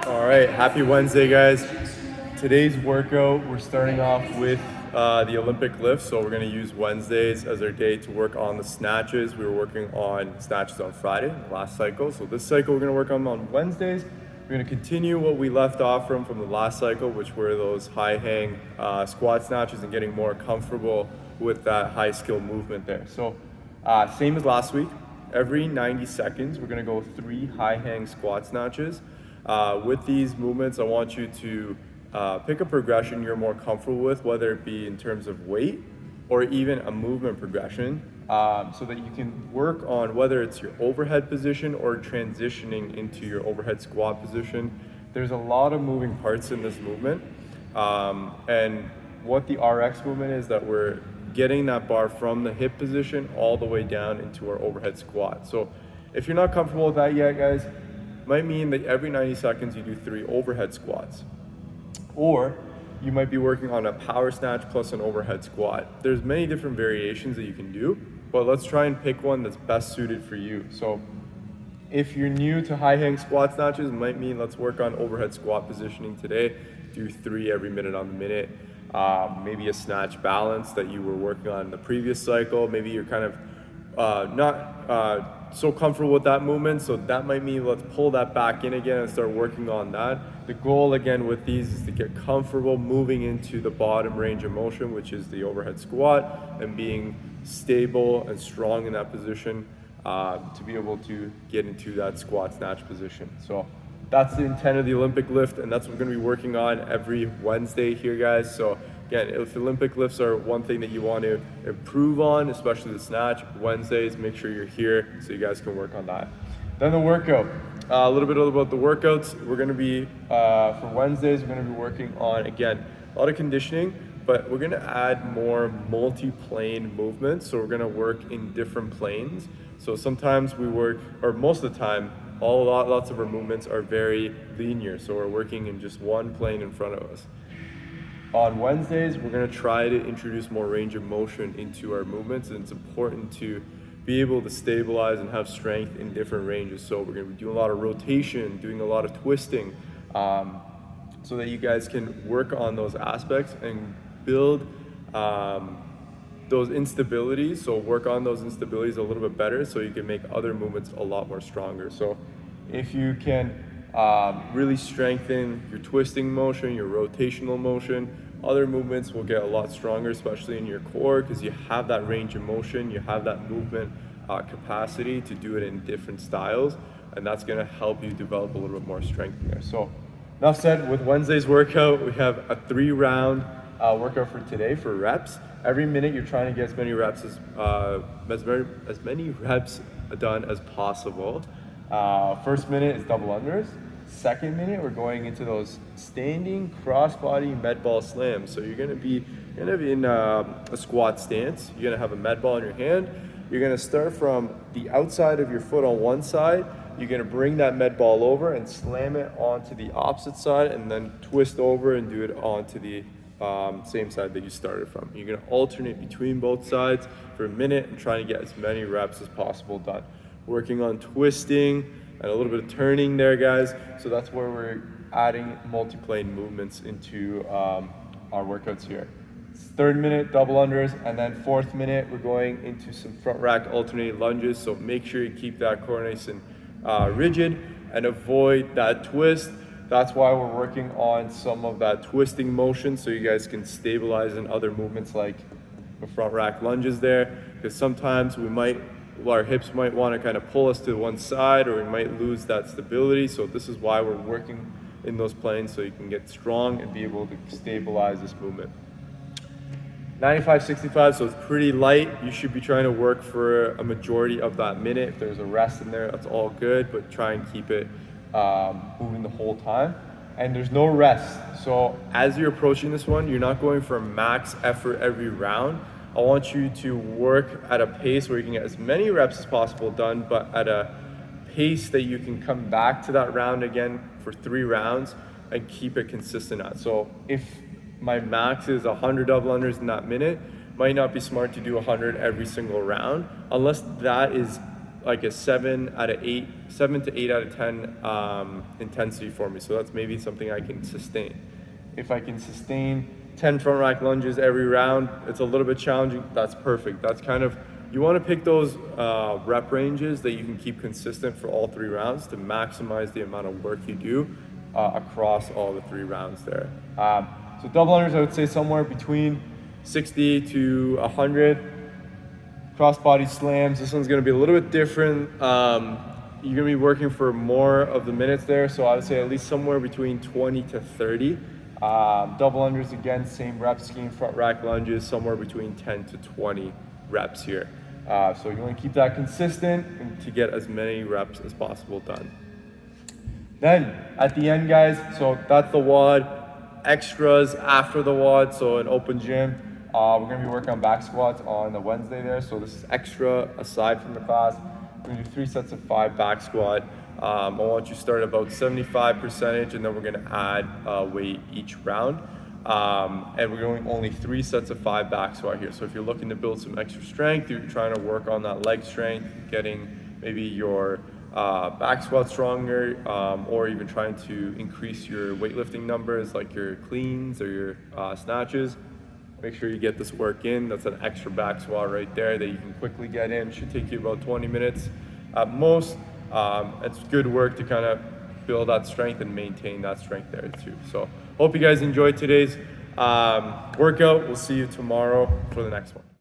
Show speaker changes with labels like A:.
A: All right, happy Wednesday, guys. Today's workout, we're starting off with the Olympic lift. So we're going to use Wednesdays as our day to work on the snatches. We were working on snatches on Friday, last cycle. So this cycle, we're going to work on Wednesdays. We're going to continue what we left off from the last cycle, which were those high hang squat snatches and getting more comfortable with that high skill movement there. So same as last week, every 90 seconds, we're going to go 3 high hang squat snatches. With these movements, I want you to pick a progression you're more comfortable with, whether it be in terms of weight or even a movement progression, so that you can work on whether it's your overhead position or transitioning into your overhead squat position. There's a lot of moving parts in this movement, and what the RX movement is that we're getting that bar from the hip position all the way down into our overhead squat. So if you're not comfortable with that yet, guys, might mean that every 90 seconds you do 3 overhead squats. Or you might be working on a power snatch plus an overhead squat. There's many different variations that you can do, but let's try and pick one that's best suited for you. So if you're new to high hang squat snatches, it might mean let's work on overhead squat positioning today. Do 3 every minute on the minute. Maybe a snatch balance that you were working on in the previous cycle. Maybe you're kind of not so comfortable with that movement, so that might mean let's pull that back in again and start working on that. The goal again with these is to get comfortable moving into the bottom range of motion, which is the overhead squat, and being stable and strong in that position to be able to get into that squat snatch position. So that's the intent of the Olympic lift, and that's what we're going to be working on every Wednesday here, guys. So again, if Olympic lifts are one thing that you want to improve on, especially the snatch, Wednesdays, make sure you're here so you guys can work on that. Then the workout. A little bit about the workouts. We're going to be, for Wednesdays, we're going to be working on, again, a lot of conditioning, but we're going to add more multi-plane movements. So we're going to work in different planes. So sometimes we work, or most of the time, lots of our movements are very linear. So we're working in just one plane in front of us. On Wednesdays, we're going to try to introduce more range of motion into our movements, and it's important to be able to stabilize and have strength in different ranges. So we're going to be doing a lot of rotation, doing a lot of twisting, so that you guys can work on those aspects and build those instabilities. So work on those instabilities a little bit better so you can make other movements a lot more stronger. So if you can really strengthen your twisting motion, your rotational motion, other movements will get a lot stronger, especially in your core, because you have that range of motion, you have that movement capacity to do it in different styles, and that's going to help you develop a little bit more strength in there. So enough said. With Wednesday's workout, we have a 3-round workout for today for reps. Every minute you're trying to get as many reps as many reps done as possible. First minute is double unders. Second minute, we're going into those standing crossbody med ball slams. So you're gonna be in a squat stance. You're gonna have a med ball in your hand. You're gonna start from the outside of your foot on one side. You're gonna bring that med ball over and slam it onto the opposite side, and then twist over and do it onto the same side that you started from. You're gonna alternate between both sides for a minute and try to get as many reps as possible done. Working on twisting and a little bit of turning there, guys. So that's where we're adding multi-plane movements into our workouts here. Third minute, double unders, and then fourth minute, we're going into some front rack alternating lunges. So make sure you keep that core nice and rigid and avoid that twist. That's why we're working on some of that twisting motion so you guys can stabilize in other movements like the front rack lunges there, because sometimes our hips might want to kind of pull us to one side, or we might lose that stability. So this is why we're working in those planes, so you can get strong and be able to stabilize this movement. 95-65, so it's pretty light. You should be trying to work for a majority of that minute. If there's a rest in there, that's all good, but try and keep it moving the whole time. And there's no rest. So as you're approaching this one, you're not going for max effort every round. I want you to work at a pace where you can get as many reps as possible done, but at a pace that you can come back to that round again for 3 rounds and keep it consistent at. So if my max is 100 double unders in that minute, might not be smart to do 100 every single round, unless that is like a 7 to 8 out of 10 intensity for me. So that's maybe something I can sustain. If I can sustain 10 front rack lunges every round, it's a little bit challenging. That's perfect. That's kind of, you want to pick those rep ranges that you can keep consistent for all 3 rounds to maximize the amount of work you do across all the 3 rounds there. So double unders, I would say somewhere between 60 to 100. Crossbody slams, this one's gonna be a little bit different. You're gonna be working for more of the minutes there, so I would say at least somewhere between 20 to 30. Double unders, again, same rep scheme, front rack lunges, somewhere between 10 to 20 reps here. So you wanna keep that consistent and to get as many reps as possible done. Then at the end, guys, so that's the WOD. Extras after the WOD, so an open gym. We're gonna be working on back squats on the Wednesday there. So this is extra aside from the class. We're gonna do 3 sets of 5 back squat. I want you to start about 75% and then we're gonna add weight each round. And we're doing only 3 sets of 5 back squat here. So if you're looking to build some extra strength, you're trying to work on that leg strength, getting maybe your back squat stronger, or even trying to increase your weightlifting numbers like your cleans or your snatches, make sure you get this work in. That's an extra back squat right there that you can quickly get in. Should take you about 20 minutes at most. It's good work to kind of build that strength and maintain that strength there too. So hope you guys enjoyed today's workout. We'll see you tomorrow for the next one.